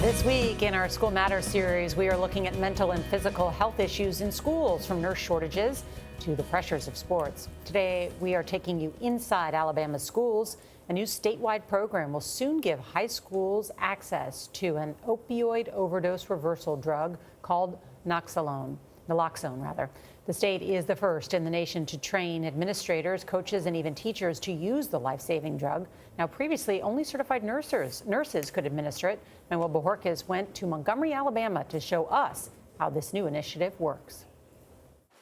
This week in our School Matters series, we are looking at mental and physical health issues in schools, from nurse shortages to the pressures of sports. Today, we are taking you inside Alabama's schools. A new statewide program will soon give high schools access to an opioid overdose reversal drug called naloxone. The state is the first in the nation to train administrators, coaches, and even teachers to use the life-saving drug. Now, previously, only certified nurses could administer it. Manuel Bojorquez went to Montgomery, Alabama, to show us how this new initiative works.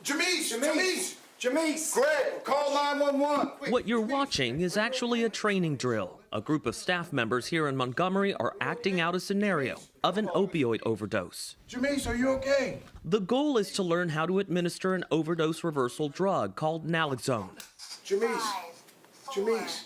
Jameis, Greg, call 911. What you're watching is actually a training drill. A group of staff members here in Montgomery are acting out a scenario of an opioid overdose. Jameis, are you okay? The goal is to learn how to administer an overdose reversal drug called naloxone. Jameis.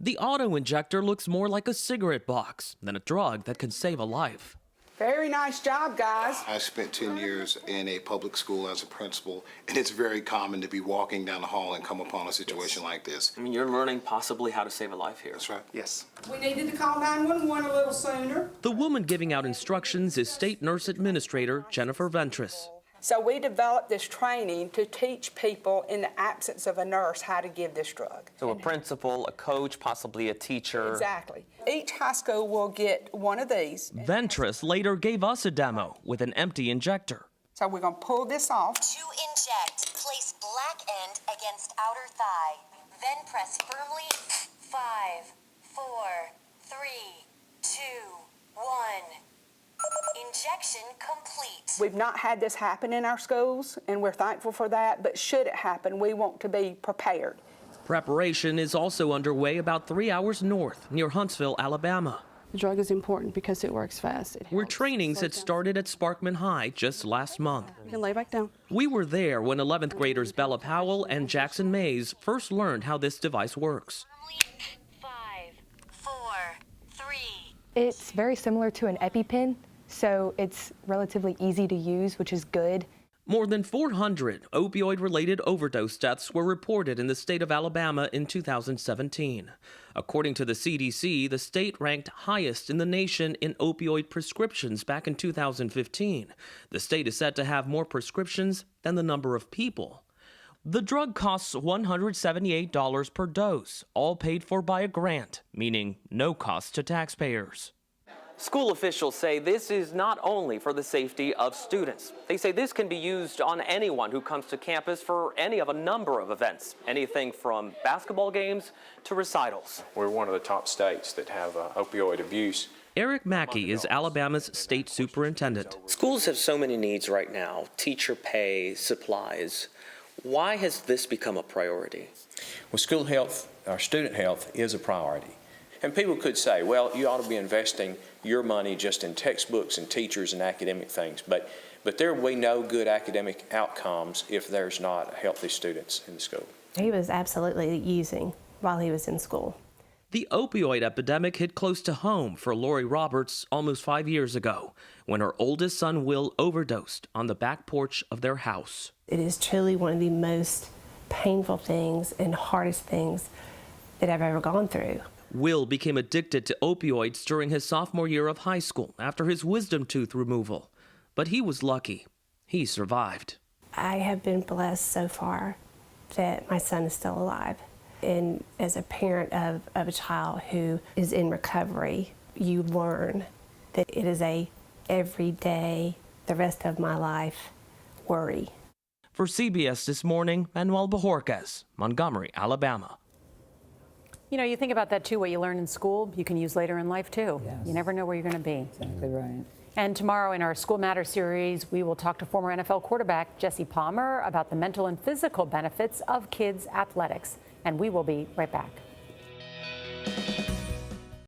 The auto-injector looks more like a cigarette box than a drug that can save a life. Very nice job, guys. I spent 10 years in a public school as a principal, and it's very common to be walking down the hall and come upon a situation like this. I mean, you're learning possibly how to save a life here. That's right. Yes. We needed to call 911 a little sooner. The woman giving out instructions is State Nurse Administrator Jennifer Ventris. So we developed this training to teach people in the absence of a nurse how to give this drug. So a principal, a coach, possibly a teacher. Exactly. Each high school will get one of these. Ventris later gave us a demo with an empty injector. So we're going to pull this off. To inject, place black end against outer thigh. Then press firmly. 5, 4, 3, 2, 1. Injection complete. We've not had this happen in our schools, and we're thankful for that, but should it happen, we want to be prepared. Preparation is also underway about 3 hours north, near Huntsville, Alabama. The drug is important because it works fast. Where trainings had started at Sparkman High just last month. You can lay back down. We were there when 11th graders Bella Powell and Jackson Mays first learned how this device works. 5, 4, 3. It's very similar to an EpiPen, so it's relatively easy to use, which is good. More than 400 opioid-related overdose deaths were reported in the state of Alabama in 2017. According to the CDC, the state ranked highest in the nation in opioid prescriptions back in 2015. The state is said to have more prescriptions than the number of people. The drug costs $178 per dose, all paid for by a grant, meaning no cost to taxpayers. School officials say this is not only for the safety of students. They say this can be used on anyone who comes to campus for any of a number of events, anything from basketball games to recitals. We're one of the top states that have opioid abuse. Eric Mackey is Alabama's state superintendent. Schools have so many needs right now, teacher pay, supplies. Why has this become a priority? Well, school health, our student health is a priority. And people could say, well, you ought to be investing your money just in textbooks and teachers and academic things. But there will be no good academic outcomes if there's not healthy students in the school. He was absolutely using while he was in school. The opioid epidemic hit close to home for Lori Roberts almost 5 years ago, when her oldest son, Will, overdosed on the back porch of their house. It is truly one of the most painful things and hardest things that I've ever gone through. Will became addicted to opioids during his sophomore year of high school after his wisdom tooth removal. But he was lucky. He survived. I have been blessed so far that my son is still alive. And as a parent of a child who is in recovery, you learn that it is a every day, the rest of my life, worry. For CBS This Morning, Manuel Bojorquez, Montgomery, Alabama. You know, you think about that too, what you learn in school, you can use later in life too. Yes. You never know where you're going to be. Exactly right. And tomorrow in our School Matters series, we will talk to former NFL quarterback Jesse Palmer about the mental and physical benefits of kids' athletics. And we will be right back.